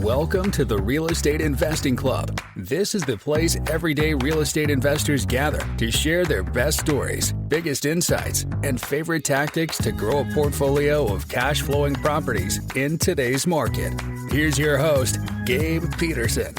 Welcome to the Real Estate Investing Club. This is the place everyday real estate investors gather to share their best stories, biggest insights, and favorite tactics to grow a portfolio of cash flowing properties in today's market. Here's your host, Gabe Peterson.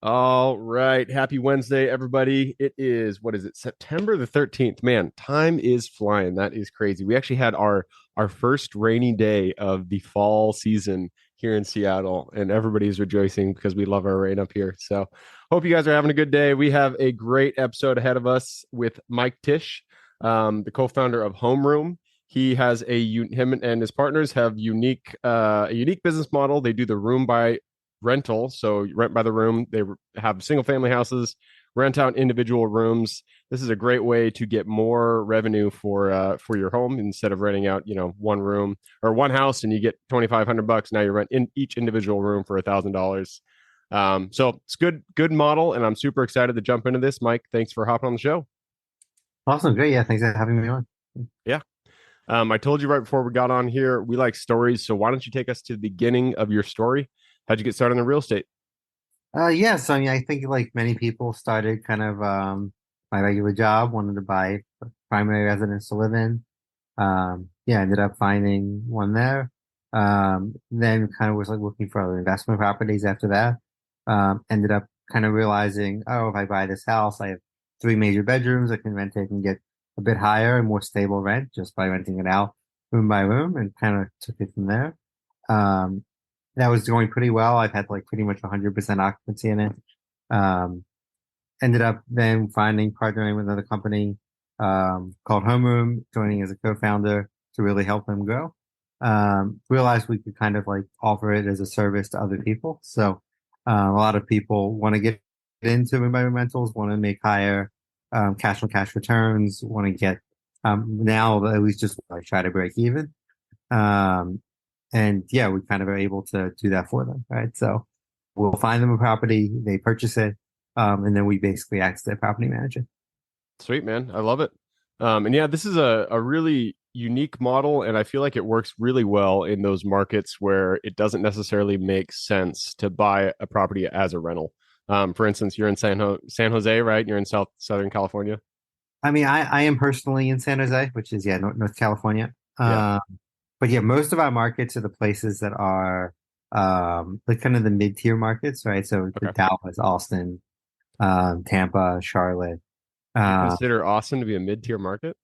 All right. Happy Wednesday, everybody. It is, September the 13th. Man, time is flying. That is crazy. We actually had our first rainy day of the fall season here in Seattle, and everybody's rejoicing because we love our rain up here. So hope you guys are having a good day. We have a great episode ahead of us with Mike Tich, the co-founder of Homeroom. He has him and his partners have a unique business model. They do the room by rental, so rent by the room. They have single family houses, rent out individual rooms. This is a great way to get more revenue for your home instead of renting out, one room or one house and you get $2,500. Now you rent in each individual room for $1,000. So it's good model, and I'm super excited to jump into this. Mike, thanks for hopping on the show. Awesome, great. Yeah, thanks for having me on. Yeah. I told you right before we got on here, we like stories. So why don't you take us to the beginning of your story? How'd you get started in real estate? So I think like many people started kind of my regular job, wanted to buy a primary residence to live in. Ended up finding one there. Then kind of was like looking for other investment properties after that. Ended up kind of realizing, if I buy this house, I have 3 major bedrooms. I can rent it and get a bit higher and more stable rent just by renting it out room by room, and kind of took it from there. That was going pretty well. I've had like pretty much 100% occupancy in it. Ended up then partnering with another company called Homeroom, joining as a co-founder to really help them grow. Realized we could kind of like offer it as a service to other people. So a lot of people want to get into room-by-room rentals, want to make higher cash-on-cash returns, want to get now at least just like try to break even. And yeah, we kind of are able to do that for them, right? So we'll find them a property, they purchase it, and then we basically act as their property manager. Sweet, man. I love it. And yeah, this is a really unique model, and I feel like it works really well in those markets where it doesn't necessarily make sense to buy a property as a rental. For instance, you're in San Jose, right? You're in Southern California. I mean, I am personally in San Jose, which is North California. Yeah. But yeah, most of our markets are the places that are like kind of the mid-tier markets, right? So Okay. Dallas, Austin, Tampa, Charlotte. Do you consider Austin to be a mid-tier market?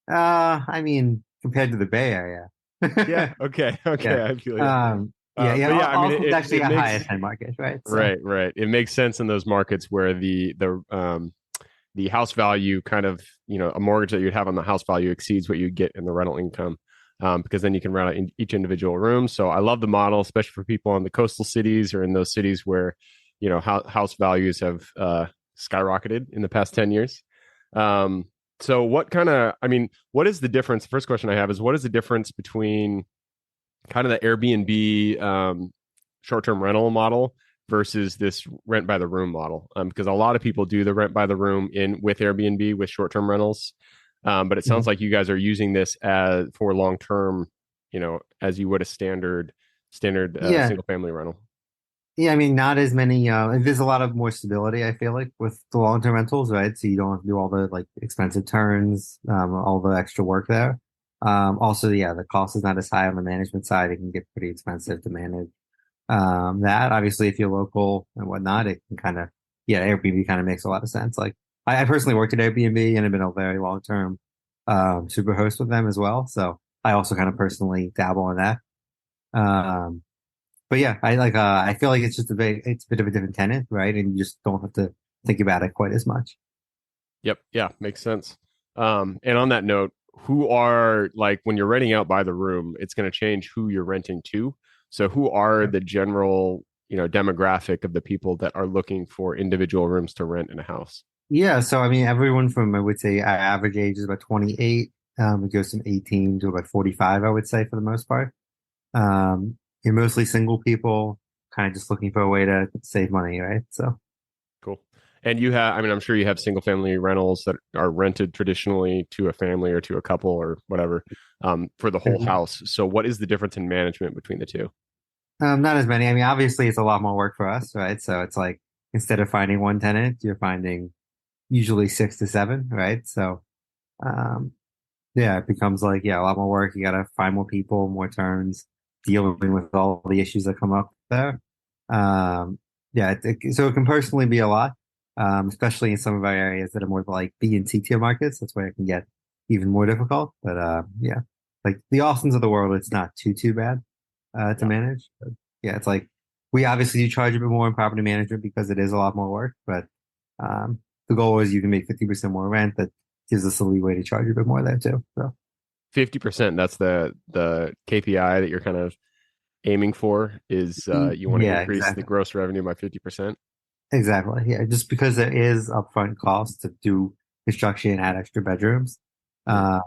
I mean, compared to the Bay Area. Yeah. Okay. Yeah. I feel you. Austin's actually a makes, highest end market, right? So. Right. It makes sense in those markets where the house value kind of, a mortgage that you'd have on the house value exceeds what you get in the rental income. Because then you can rent out in each individual room. So I love the model, especially for people in the coastal cities or in those cities where, house values have skyrocketed in the past 10 years. So what is the difference? The first question I have is, what is the difference between kind of the Airbnb short-term rental model versus this rent by the room model? Because a lot of people do the rent by the room with Airbnb with short-term rentals. But it sounds like you guys are using this for long-term, as you would a standard single family rental. Yeah, I mean, not as many. There's a lot of more stability, I feel like, with the long-term rentals, right? So you don't have to do all the like expensive turns, all the extra work there. Also, the cost is not as high on the management side. It can get pretty expensive to manage. That obviously, if you're local and whatnot, it can kind of, Airbnb kind of makes a lot of sense. Like I personally worked at Airbnb and have been a very long-term super host with them as well. So I also kind of personally dabble in that. But yeah, I feel like it's just it's a bit of a different tenant, right? And you just don't have to think about it quite as much. Yep. Yeah, makes sense. And on that note, who are like when you're renting out by the room, it's going to change who you're renting to. So who are the general, demographic of the people that are looking for individual rooms to rent in a house? Yeah, so I mean, everyone from I would say our average age is about 28. It goes from 18 to about 45, I would say, for the most part. You're mostly single people, kind of just looking for a way to save money, right? So cool. And you have, I mean, I'm sure you have single family rentals that are rented traditionally to a family or to a couple or whatever, for the whole Mhm. house. So, what is the difference in management between the two? Not as many. I mean, obviously, it's a lot more work for us, right? So it's like instead of finding one tenant, you're finding usually six to seven, right? So, um, yeah, it becomes like, yeah, a lot more work. You got to find more people, more turns, dealing with all the issues that come up there. Um, yeah, so it can personally be a lot, especially in some of our areas that are more like B and C tier markets. That's where it can get even more difficult. But yeah, like the Austins of the world, it's not too bad to Yeah. manage. But yeah, it's like we obviously do charge a bit more in property management because it is a lot more work. But the goal is you can make 50% more rent. That gives us a leeway to charge a bit more there too. So 50%, that's the KPI that you're kind of aiming for is you want to yeah, increase the exactly. gross revenue by 50%. Exactly. Yeah, just because there is upfront cost to do construction and add extra bedrooms. Mhm. Uh,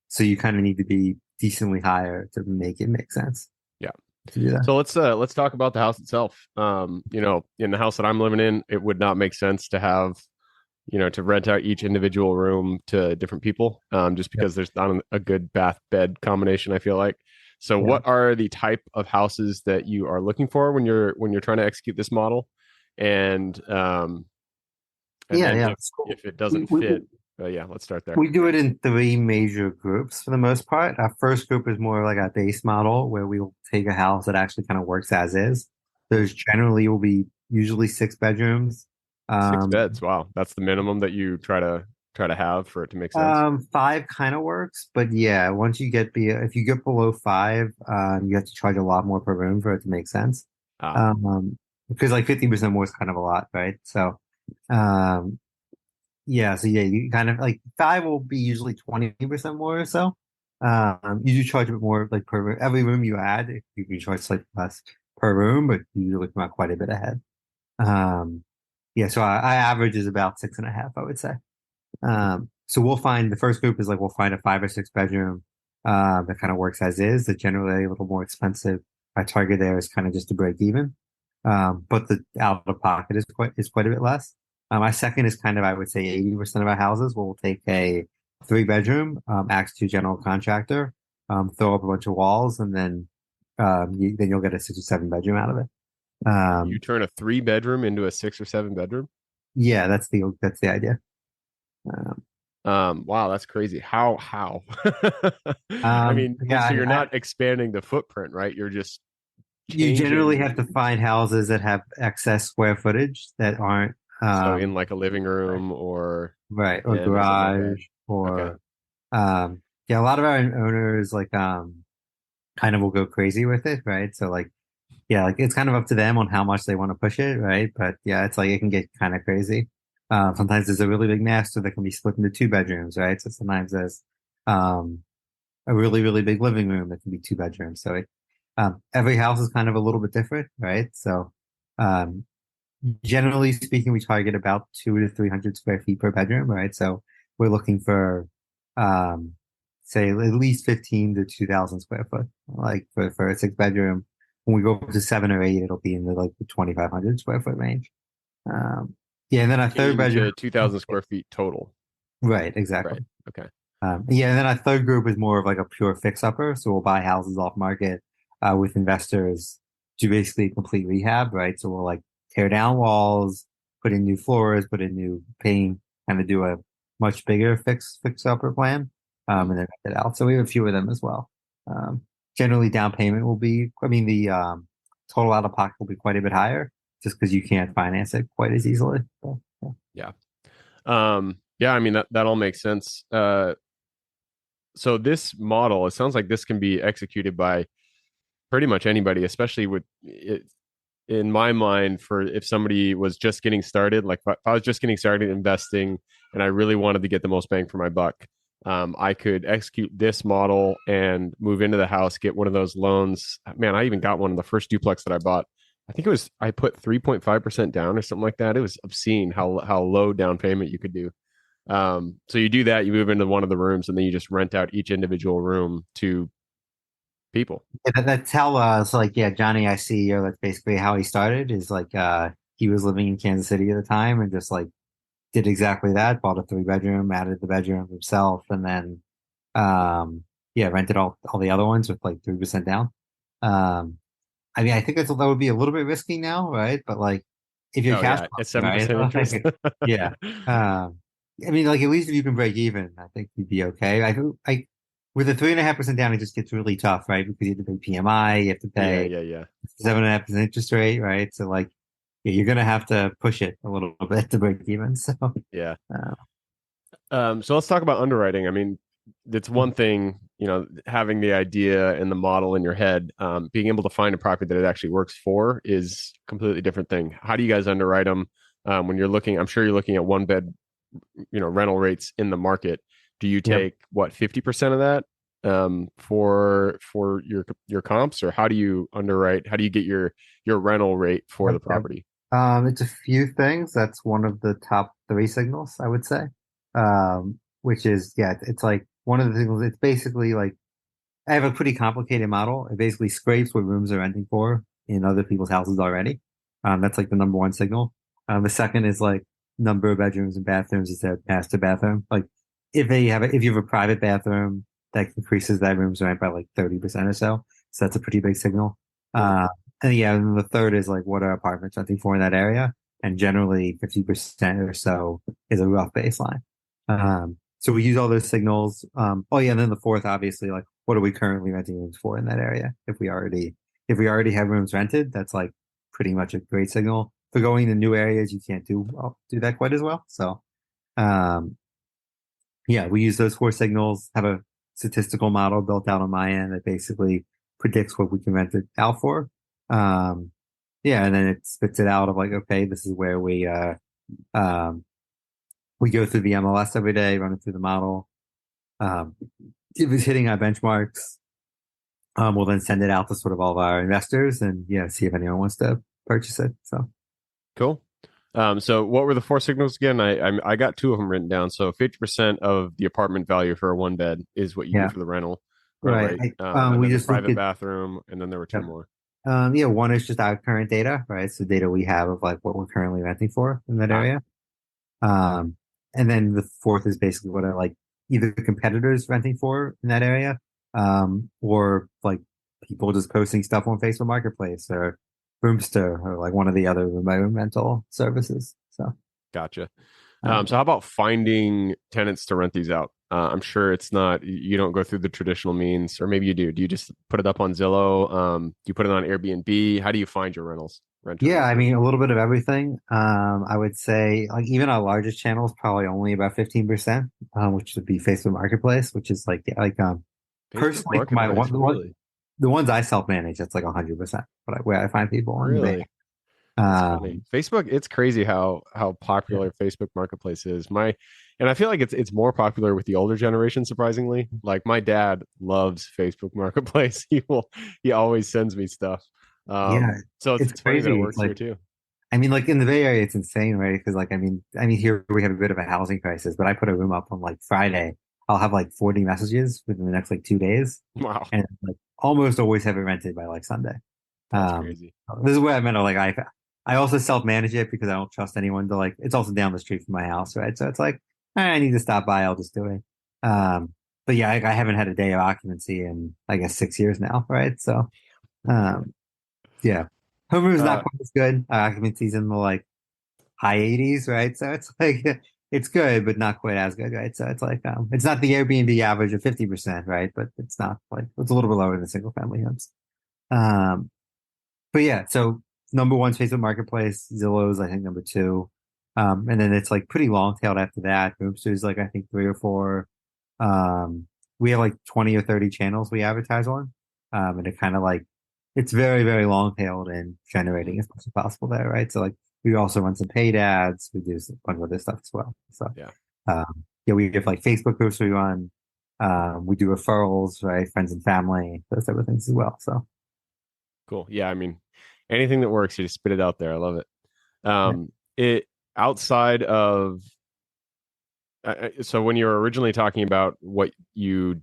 so you kind of need to be decently higher to make it make sense Yeah. to do that. So let's talk about the house itself. In the house that I'm living in, it would not make sense to have, to rent out each individual room to different people, just Yep. because there's not a good bath bed combination, I feel like. So Yeah. what are the type of houses that you are looking for when you're trying to execute this model? And and Yeah. then Yeah. if So it we, doesn't we, fit, yeah, let's start there. we do it in three major groups for the most part. Our first group is more like a base model where we will take a house that actually kind of works as is. Mhm. There's generally will be usually six bedrooms. Six Um, beds. Wow, that's the minimum that you try to have for it to make sense. Five kind of works, but yeah, once you get if you get below five, you have to charge a lot more per room for it to make sense. Ah, Um, because like 50% more is kind of a lot, right? So, um, yeah, so yeah, you kind of like five will be usually 20% more or so. You do charge a bit more like per room. Every room you add, you can charge slightly less per room, but you usually come out quite a bit ahead. Um, yeah, so I average is about six and a half, I would say. So we'll find the first group is like we'll find a five or six bedroom that kind of works as is. That generally a little more expensive. Our target there is kind of just to break even, but the out of pocket is quite a bit less. My second is kind of I would say 80% of our houses will take a three bedroom, ask to general contractor, throw up a bunch of walls, and then then you'll get a six or seven bedroom out of it. you Um, turn a 3 bedroom into a 6 or 7 bedroom. yeah, that's the idea. Um, Wow, that's crazy. How? I mean, yeah, so you're I, not expanding the footprint, right? You're just You generally changing. have to find houses that have excess square footage that aren't So in like a living right, room or a right, or den or something like that. garage Okay. or yeah, a lot of our owners like kind of will go crazy with it, right? So like yeah, like it's kind of up to them on how much they want to push it, right? But yeah, it's like it can get kind of crazy. Sometimes there's a really big master that can be split into two bedrooms, right? So sometimes there's um a really big living room that can be two bedrooms. So every house is kind of a little bit different, right? So um, generally speaking, we target about 200 to 300 square feet per bedroom, right? So we're looking for um, say at least 15 to 2,000 square foot, like for a six bedroom. When we go up to seven or eight, it'll be in the like the 2,500 square foot range. Um, yeah, and then our third 15 bedroom, to 2,000 square feet total. right, exactly. Right. Okay. Yeah, and then our third group is more of like a pure fix-upper. So we'll buy houses off market with investors to basically complete rehab, right? So we'll like tear down walls, put in new floors, put in new paint, kind of do a much bigger fix-upper plan, Mhm. and then rent it out. So we have a few of them as well. Um, Generally, down payment will be, I mean, the total out of pocket will be quite a bit higher just because you can't finance it quite as easily. So, yeah. Yeah. Yeah, I mean that all makes sense. So this model, it sounds like this can be executed by pretty much anybody, especially with it, in my mind, for if somebody was just getting started, like if I was just getting started investing and I really wanted to get the most bang for my buck, I could execute this model and move into the house, get one of those loans. Man, I even got one of the first duplex that I bought. I think I put 3.5% down or something like that. It was obscene how low down payment you could do. So you do that, you move into one of the rooms, and then you just rent out each individual room to people. Yeah, that's how so like yeah, Johnny, I see that's basically how he started is like he was living in Kansas City at the time and just like did exactly that, bought a 3 bedroom, added the bedroom himself, and then yeah, rented all the other ones with like 3% down. Um, I mean, I think that would be a little bit risky now, right? But like, if you're Oh cash yeah, it's flowing, right? 7% interest. Like, yeah. I mean, like at least if you can break even, I think you'd be okay. I with a 3.5% down, it just gets really tough, right? Because you have to pay PMI, you have to Yeah, pay yeah, yeah, 7.5% interest rate, right? So like, yeah, you're gonna have to push it a little bit to break even. So, yeah. uh, So let's talk about underwriting. I mean, it's one thing, having the idea and the model in your head. Being able to find a property that it actually works for is a completely different thing. How do you guys underwrite them? When you're looking, I'm sure you're looking at one bed, rental rates in the market. Do you yep. take what 50% of that for your comps, or how do you underwrite? How do you get your rental rate for Yep, the yep. property? It's a few things. That's one of the top three signals, I would say. Which is, yeah, it's like one of the signals. It's basically like I have a pretty complicated model. It basically scrapes what rooms are renting for in other people's houses already. That's like the number one signal. The second is like number of bedrooms and bathrooms is their master bathroom. Like if you have a private bathroom, that increases that room's rent by like 30% or so. So that's a pretty big signal. Cool. And yeah, and the third is like what are apartments renting for in that area? And generally 50% or so is a rough baseline. So we use all those signals. Oh yeah, and then the fourth, obviously, like what are we currently renting rooms for in that area? If we already have rooms rented, that's like pretty much a great signal. For going to new areas, you can't do that quite as well. So um, yeah, we use those four signals, have a statistical model built out on my end that basically predicts what we can rent it out for. Um, yeah, and then it spits it out of like, okay, this is where um, we go through the MLS every day, run it through the model. Um, if it's hitting our benchmarks, we'll then send it out to sort of all of our investors and yeah, see if anyone wants to purchase it. So Cool. So what were the four signals again? I got two of them written down. So 50% of the apartment value for a one bed is what you do yeah, for the rental right. rate. And We then the just look private at bathroom, and then there were two yep. more. Yeah, one is just our current data, right? So data we have of like what we're currently renting for in that Ah, area. Um, and then the fourth is basically what are like either competitors renting for in that area, or like people just posting stuff on Facebook Marketplace or Boomster or like one of the other remote rental services. So, gotcha. um, So how about finding tenants to rent these out? I'm sure it's not, you don't go through the traditional means, or maybe you do. Do you just put it up on Zillow? Do you put it on Airbnb? How do you find your yeah, renters? I mean, a little bit of everything. I would say like even our largest channel is probably only about 15%, which would be Facebook Marketplace, which is Facebook personally for my Marketplace, really? the ones I self-manage, that's like 100%, where I find people on the Really? van. That's funny. Um, Facebook, it's crazy how yeah. popular Facebook Marketplace is. And I feel like it's more popular with the older generation, surprisingly. Like my dad loves Facebook Marketplace. He always sends me stuff. Yeah, So it's it's funny that it crazy. It's works here like, too. I mean, like in the Bay Area, it's insane, right? Because like, I mean, here we have a bit of a housing crisis, but I put a room up on like Friday. I'll have like 40 messages within the next like 2 days, Wow, and like almost always have it rented by like Sunday. that's Um, crazy. this is where I meant like I also self-manage it because I don't trust anyone to like. It's also down the street from my house, right? So it's like I need to stop by. I'll just do it. But yeah, I haven't had a day of occupancy in I guess 6 years now, right? So um, yeah, homeroom is not Uh, quite as good. Occupancy's in the like high 80s, right? So it's like it's good, but not quite as good, right? So it's like it's not the Airbnb average of 50%, right? But it's not like it's a little bit lower than single family homes. Um, but yeah, so number one's Facebook Marketplace, Zillow's I think number two. And then it's like pretty long tailed after that. Boomster's like I think three or four. Um, we have like 20 or 30 channels we advertise on. And it kind of like it's very, very long tailed and generating as much as possible there, right? So like we also run some paid ads, we do a bunch of other stuff as well. So yeah. yeah, we have like Facebook groups we run. We do referrals, right? Friends and family, those type of things as well. So Cool. Yeah, I mean, anything that works, you just spit it out there. I love it. yeah. It outside of so when you were originally talking about what the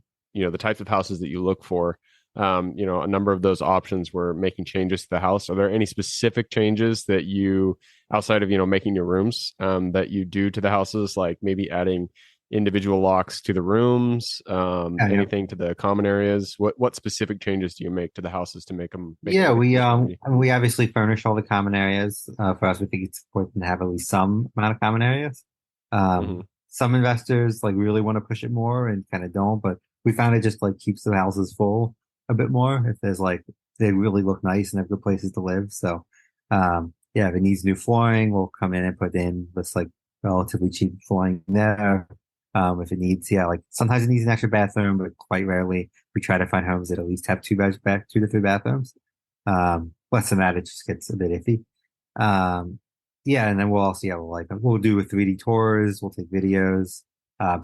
types of houses that you look for, a number of those options were making changes to the house. Are there any specific changes that you, outside of, making your rooms, that you do to the houses, like maybe adding individual locks to the rooms, Yeah. anything to the common areas? What specific changes do you make to the houses to make them Yeah, good for somebody? I mean, we obviously furnish all the common areas. For us, we think it's important to have at least some amount of common areas. Hmm. Some investors like really want to push it more and kind of don't, but we found it just like keeps the houses full a bit more if there's like they really look nice and have good places to live. So, yeah, if it needs new flooring, we'll come in and put in this like relatively cheap flooring there. If it needs, yeah, like sometimes it needs an extra bathroom, but quite rarely. We try to find homes that at least have two to three bathrooms. Less than that, it just gets a bit iffy. Um, yeah, and then we'll also, yeah, we'll do a 3D tours, we'll take videos,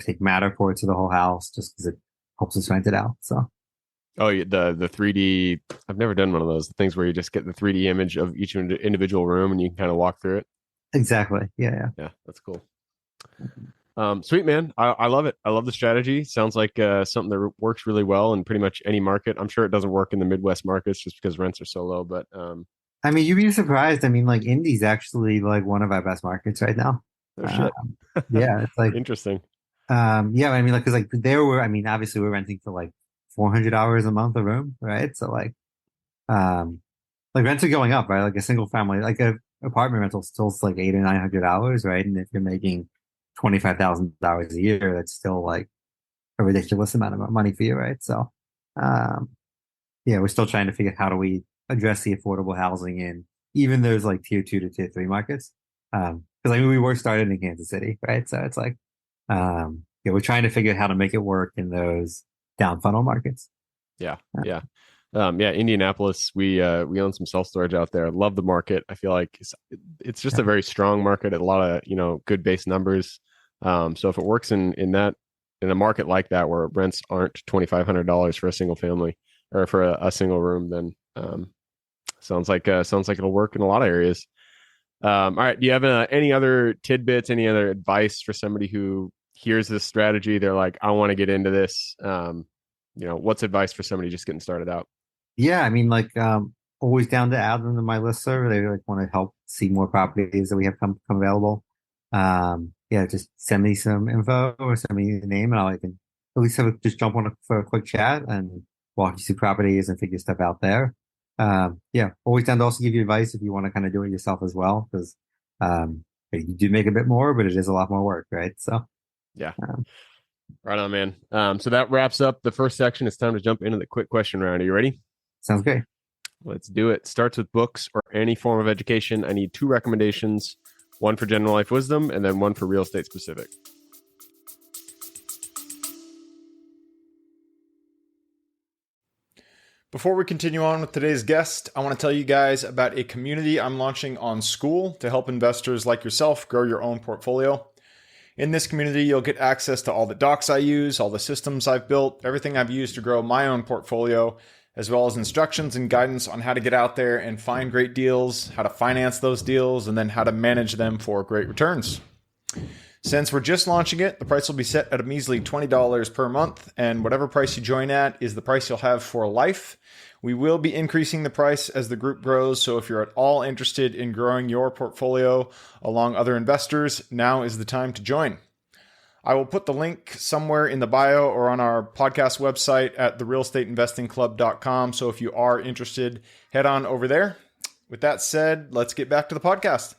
take Matterports of the whole house just because it helps us rent it out. So Oh, the 3D. I've never done one of those things where you just get the 3D image of each individual room and you can kind of walk through it. exactly. Yeah, Yeah, that's cool. Sweet man, I love it. I love the strategy. Sounds like something that works really well in pretty much any market. I'm sure it doesn't work in the Midwest markets just because rents are so low. But I mean, you'd be surprised. I mean, like Indy's actually like one of our best markets right now. oh Uh, shit, yeah, it's like, interesting. yeah, I mean, like, cause like there were, I mean, obviously we're renting for like $400 a month a room, right? So like rents are going up, right? Like a single family, like a apartment rental still is like $800 or $900, right? And if you're making $25,000 a year, that's still like a ridiculous amount of money for you, right? So, um, yeah, we're still trying to figure out how do we address the affordable housing in even those like tier two to tier three markets. Because I mean, we were started in Kansas City, right? So it's like, yeah, we're trying to figure out how to make it work in those down funnel markets. Yeah, yeah. Yeah, Indianapolis, we own some self storage out there. Love the market. I feel like it's just Yeah. a very strong market, a lot of, good base numbers. So if it works in a market like that where rents aren't $2,500 for a single family or for a single room, then sounds like it'll work in a lot of areas. All right, do you have any other tidbits, any other advice for somebody who hears this strategy? They're like, I want to get into this. What's advice for somebody just getting started out? Yeah, I mean, like, always down to add them to my list server. They like want to help see more properties that we have come available. Yeah, just send me some info or send me your name, and I can at least just jump on for a quick chat and walk you through properties and figure stuff out there. Yeah, always down to also give you advice if you want to kind of do it yourself as well, because you do make a bit more, but it is a lot more work, right? So, Yeah. um, Right on, man. So that wraps up the first section. It's time to jump into the quick question round. Are you ready? sounds great. Let's do it. Starts with books or any form of education. I need two recommendations, one for general life wisdom and then one for real estate specific. Before we continue on with today's guest, I want to tell you guys about a community I'm launching on School to help investors like yourself grow your own portfolio. In this community, you'll get access to all the docs I use, all the systems I've built, everything I've used to grow my own portfolio, as well as instructions and guidance on how to get out there and find great deals, how to finance those deals, and then how to manage them for great returns. Since we're just launching it, the price will be set at a measly $20 per month, and whatever price you join at is the price you'll have for life. We will be increasing the price as the group grows, so if you're at all interested in growing your portfolio along other investors, now is the time to join. I will put the link somewhere in the bio or on our podcast website at therealestateinvestingclub.com, so if you are interested, head on over there. With that said, let's get back to the podcast.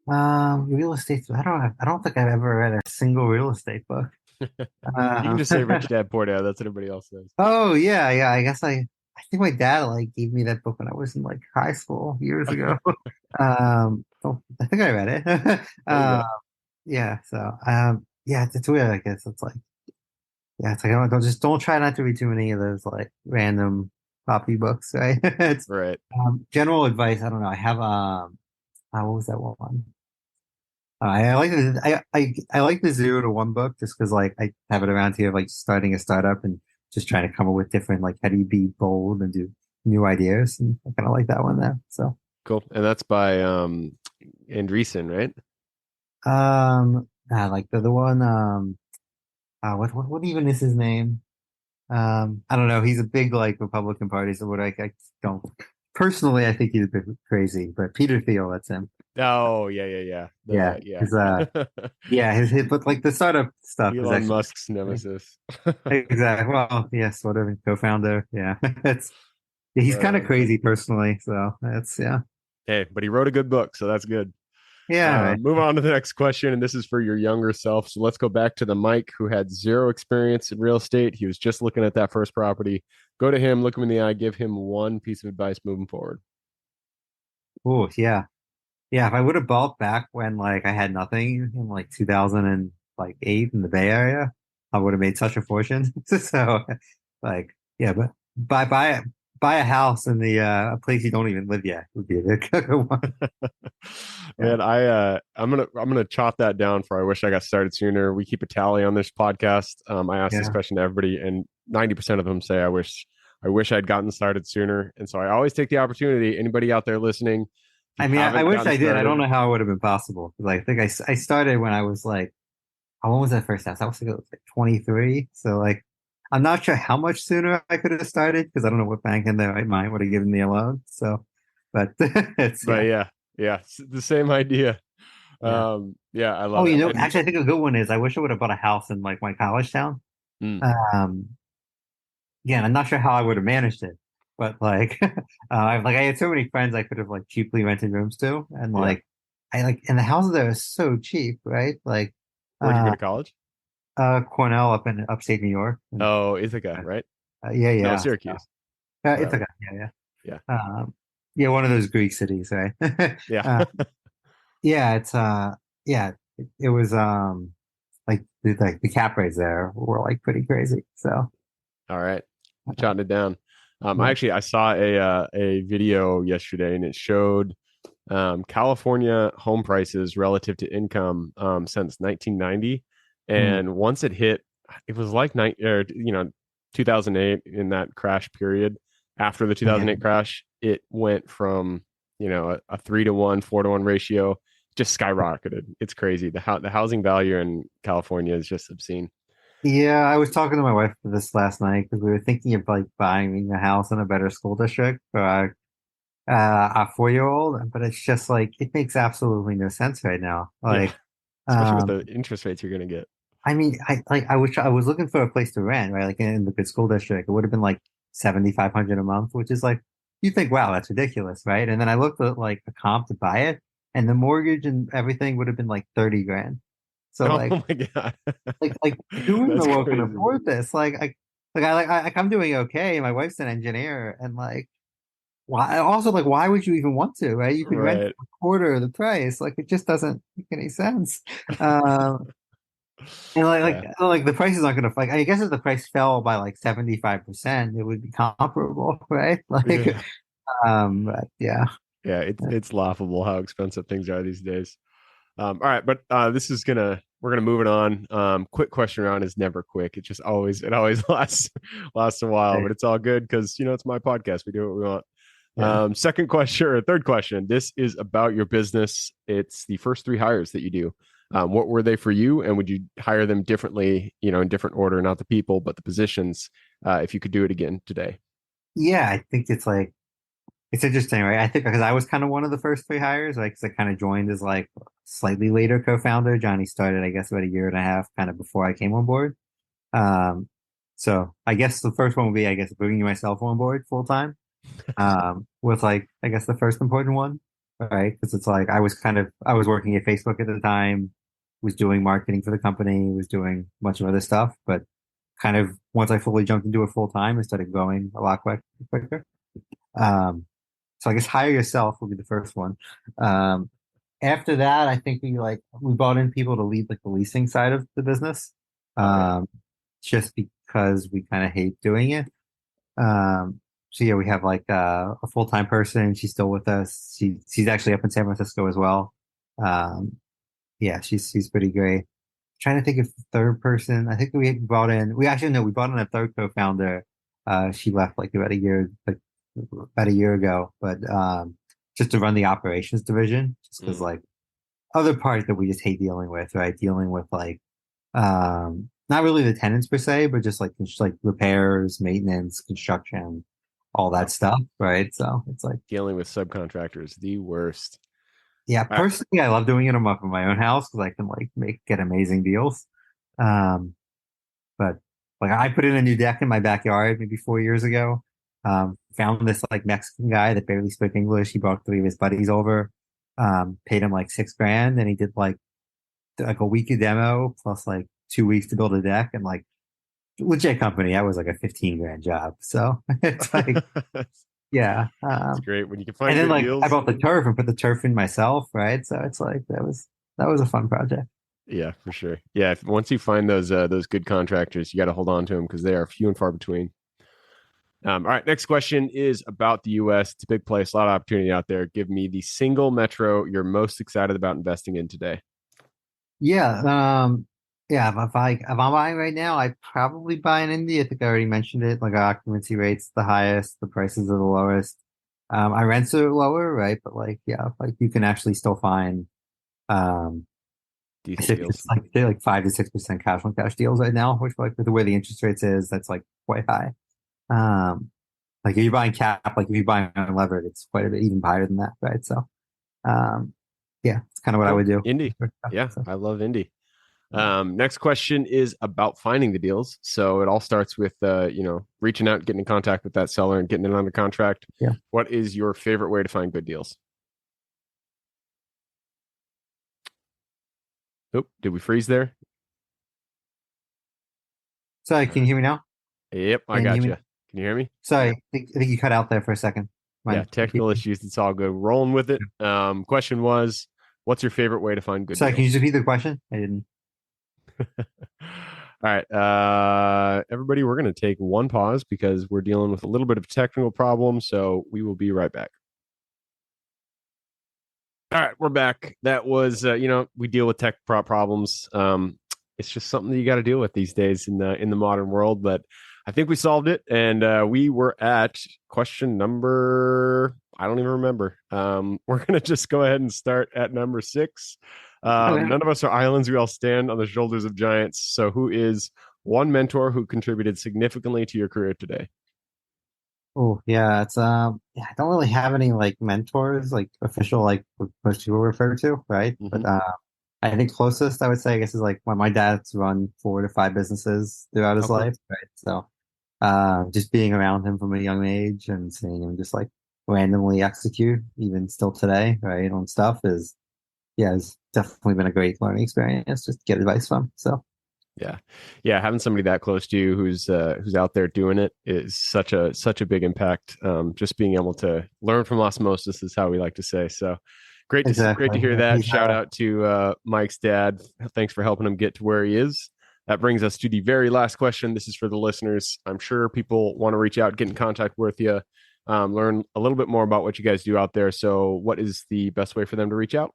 Real estate. I don't think I've ever read a single real estate book. You can just say Rich Dad Poor Dad. That's what everybody else says. Oh yeah, yeah. I think my dad like gave me that book when I was in like high school years ago. I think I read it. There you uh, go. yeah. So yeah, it's weird. I guess it's like yeah, it's like don't try not to read too many of those like random copy books, right? It's Right. general advice. I don't know. I have what was that one? I like the 0 to 1 book just because like I have it around here like starting a startup and just trying to come up with different like how do you be bold and do new ideas and I kind of like that one there. So Cool. And that's by Andreessen, right? I like the one what even is his name? I don't know. He's a big like Republican Party, so what I don't personally, I think he's a bit crazy. But Peter Thiel, that's him. Oh, yeah. Yeah, Yeah. his yeah, his but like the startup stuff is Elon actually Musk's nemesis. exactly. Well, yeah, sort of co-founder. Yeah, it's yeah, he's Right kind of on. crazy personally. So that's yeah, Hey, but he wrote a good book, so that's good. yeah, right. Move on to the next question, and this is for your younger self. So let's go back to the Mike who had zero experience in real estate. He was just looking at that first property. Go to him, look him in the eye, give him one piece of advice moving forward. Oh, yeah. Yeah, if I would have bought back when like I had nothing in like 2008 in the Bay Area, I would have made such a fortune. So like yeah, but buy a house in the a place you don't even live yet would be a good one. Yeah. Man, I'm gonna chop that down for I wish I got started sooner. We keep a tally on this podcast. I ask this Yeah. question to everybody, and 90% of them say I wish I'd gotten started sooner. And so I always take the opportunity. Anybody out there listening, if you I mean, I haven't wish gotten I did. I don't started, know how it would have been possible. 'Cause I think I started when I was like, how long was that first house? I was like 23. So like, I'm not sure how much sooner I could have started because I don't know what bank in there I might would have given me a loan. So, but it's but yeah, yeah, it's the same idea. yeah. Yeah, I Oh, love it. And actually, I think a good one is I wish I would have bought a house in like my college town. mm, Um, yeah, and I'm not sure how I would have managed it, but like, I had so many friends I could have like cheaply rented rooms to, and yeah, like, and the houses there are so cheap, right? Like, where'd you go uh, to college? Cornell up in upstate New York, and Oh, Ithaca, right? yeah, No, yeah, so, Syracuse, it's like whatever. yeah, Yeah, yeah, yeah, one of those Greek cities, right? yeah. uh, yeah, it's yeah, it was like the cap rates there were like pretty crazy, so. All right, Uh, jotting it down. yeah. I saw a video yesterday, and it showed California home prices relative to income since 1990, Hmm. and once it hit, it was like 2008 in that crash period. After the Yeah. 2008 crash, it went from a 3-to-1, 4-to-1 ratio, just skyrocketed. It's crazy. The housing value in California is just obscene. Yeah, I was talking to my wife for this last night because we were thinking of like buying a house in a better school district for our 4-year-old, but it's just like it makes absolutely no sense right now. Yeah, Like, especially with um, the interest rates you're gonna get. I mean, I was looking for a place to rent, right? Like in the good school district, it would have been like 7,500 a month, which is like you think, wow, that's ridiculous, right? And then I looked at like a comp to buy it, and the mortgage and everything would have been like 30 grand. So Oh like. my god, Like who in that's the world can crazy. afford this? I'm doing okay. My wife's an engineer, and like why also like why would you even want to, right? You could rent Right. for a quarter of the price. Like it just doesn't make any sense. Um and Yeah. like the price is not gonna like I guess if the price fell by like 75%, it would be comparable, right? Like Yeah. but yeah. Yeah. It's laughable how expensive things are these days. All right, but this is gonna we're gonna move it on. Quick question round is never quick. It always lasts a while, but it's all good because it's my podcast. We do what we want. Yeah. Second question or third question. This is about your business. It's the first three hires that you do. What were they for you, and would you hire them differently? In different order, not the people, but the positions. If you could do it again today. Yeah, I think it's like it's interesting, right? I think because I was kind of one of the first three hires, like, 'cause I kind of joined as like slightly later co-founder. Johnny started, I guess, about a year and a half kind of before I came on board. Um, so I guess the first one would be, I guess, bringing myself on board full time. Was like, I guess the first important one, right? Because it's like I was working at Facebook at the time, was doing marketing for the company, was doing a bunch of other stuff, but kind of once I fully jumped into it full time, it started going a lot quicker. Um, so I guess hire yourself will be the first one. Um, After that, I think we brought in people to lead like the leasing side of the business. Okay. Um, just because we kind of hate doing it. So yeah, we have like a full-time person. She's still with us. She's actually up in San Francisco as well. Um, yeah, she's pretty great. Trying to think of the third person. I think we actually no, we brought in a third co-founder. She left like about a year ago, but just to run the operations division, just because Mm, like other part that we just hate dealing with, right? Dealing with like not really the tenants per se, but just like repairs, maintenance, construction, all that stuff, right? So it's like, Dealing with subcontractors, the worst. yeah, All right. personally, I love doing it on my own house because I can like get amazing deals. Um, but like I put in a new deck in my backyard maybe 4 years ago. Found this like Mexican guy that barely spoke English. He brought three of his buddies over. Paid him like $6,000, and he did like a week of demo plus like 2 weeks to build a deck, and like legit company. That was like a 15 grand job. So it's like, yeah. It's great when you can And find then good like I deals. bought the turf and put the turf in myself, right? So it's like that was a fun project. Yeah, for sure. Yeah, once you find those good contractors, you got to hold on to them because they are few and far between. All right, next question is about the U.S. It's a big place, a lot of opportunity out there. Give me the single metro you're most excited about investing in today. Yeah, yeah. If I'm buying right now, I'd probably buy in India. I think I already mentioned it. Like our occupancy rate's the highest, the prices are the lowest. Our rents are lower, right? But like, yeah, like you can actually still find um Decent deals. it's like they're like 5 to 6% cash on cash deals right now, which like with the way the interest rates is, that's like quite high. Um, like if you're buying cap, like if you're buying unlevered, it's quite a bit even higher than that, right? So, um, yeah, it's kind of what I Cool. would do. Indy. Yeah, So, I love Indy. yeah. Next question is about finding the deals. So it all starts with reaching out, getting in contact with that seller and getting it under contract. Yeah. What is your favorite way to find good deals? Oh, did we freeze there? Sorry, can you hear me now? Yep, I Can you got hear you. me? Can you hear me? Sorry, I think you cut out there for a second. Yeah, Mind technical repeating? issues. It's all good. Rolling with it. Question was, what's your favorite way to find good Sorry, can you deals? just repeat the question? I didn't. All right, everybody, we're going to take one pause because we're dealing with a little bit of technical problem. So we will be right back. All right, we're back. That was, we deal with tech problems. It's just something that you got to deal with these days in the modern world. But I think we solved it, and we were at question number. I don't even remember. We're gonna just go ahead and start at number 6. Okay. None of us are islands. We all stand on the shoulders of giants. So, who is one mentor who contributed significantly to your career today? Oh, yeah, it's yeah, I don't really have any like mentors, like official, like what most people refer to, right? Mm-hmm. But I think closest I would say, I guess, is like when my dad's run 4 to 5 businesses throughout his Okay. life, right? So just being around him from a young age and seeing him just like randomly execute, even still today, right, on stuff is, yeah, it's definitely been a great learning experience just to get advice from. So Yeah, having somebody that close to you who's out there doing it is such a big impact. Just being able to learn from osmosis is how we like to say. So great exactly. to hear that. He's Shout out to Mike's dad. Thanks for helping him get to where he is. That brings us to the very last question. This is for the listeners. I'm sure people want to reach out, get in contact with you, learn a little bit more about what you guys do out there. So what is the best way for them to reach out?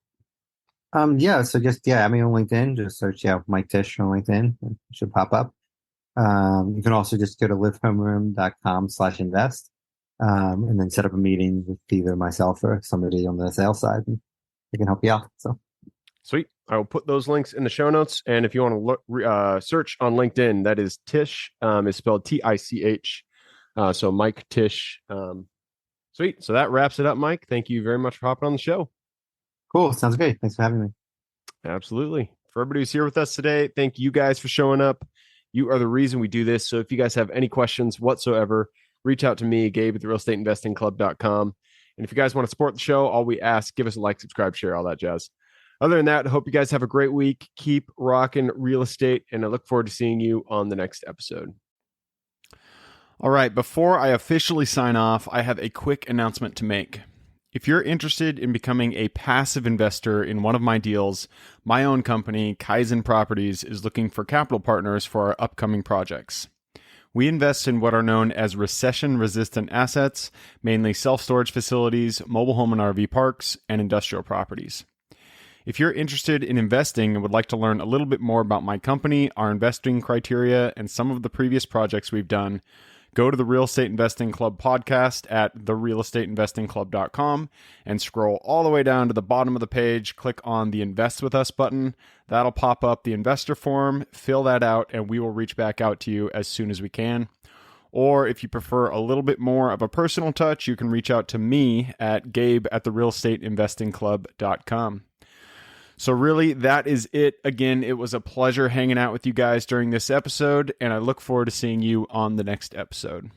yeah, so just, yeah, I mean, on LinkedIn, just search, yeah, Mike Tish on LinkedIn. It should pop up. You can also just go to livehomeroom.com/invest, and then set up a meeting with either myself or somebody on the sales side, and they can help you out. So Sweet. I will put those links in the show notes. And if you want to look, search on LinkedIn, that is Tish. It's spelled Tich. So Mike Tish. Sweet. So that wraps it up, Mike. Thank you very much for hopping on the show. cool. Sounds great. Thanks for having me. Absolutely. For everybody who's here with us today, thank you guys for showing up. You are the reason we do this. So if you guys have any questions whatsoever, reach out to me, Gabe at therealestateinvestingclub.com. And if you guys want to support the show, all we ask, give us a like, subscribe, share, all that jazz. Other than that, I hope you guys have a great week. Keep rocking real estate, and I look forward to seeing you on the next episode. All right, before I officially sign off, I have a quick announcement to make. If you're interested in becoming a passive investor in one of my deals, my own company, Kaizen Properties, is looking for capital partners for our upcoming projects. We invest in what are known as recession-resistant assets, mainly self-storage facilities, mobile home and RV parks, and industrial properties. If you're interested in investing and would like to learn a little bit more about my company, our investing criteria, and some of the previous projects we've done, Go to the Real Estate Investing Club podcast at therealestateinvestingclub.com and scroll all the way down to the bottom of the page. Click on the Invest With Us button. That'll pop up the investor form. Fill that out, and we will reach back out to you as soon as we can. Or if you prefer a little bit more of a personal touch, you can reach out to me at gabe@therealestateinvestingclub.com. So really, that is it. Again, it was a pleasure hanging out with you guys during this episode, and I look forward to seeing you on the next episode.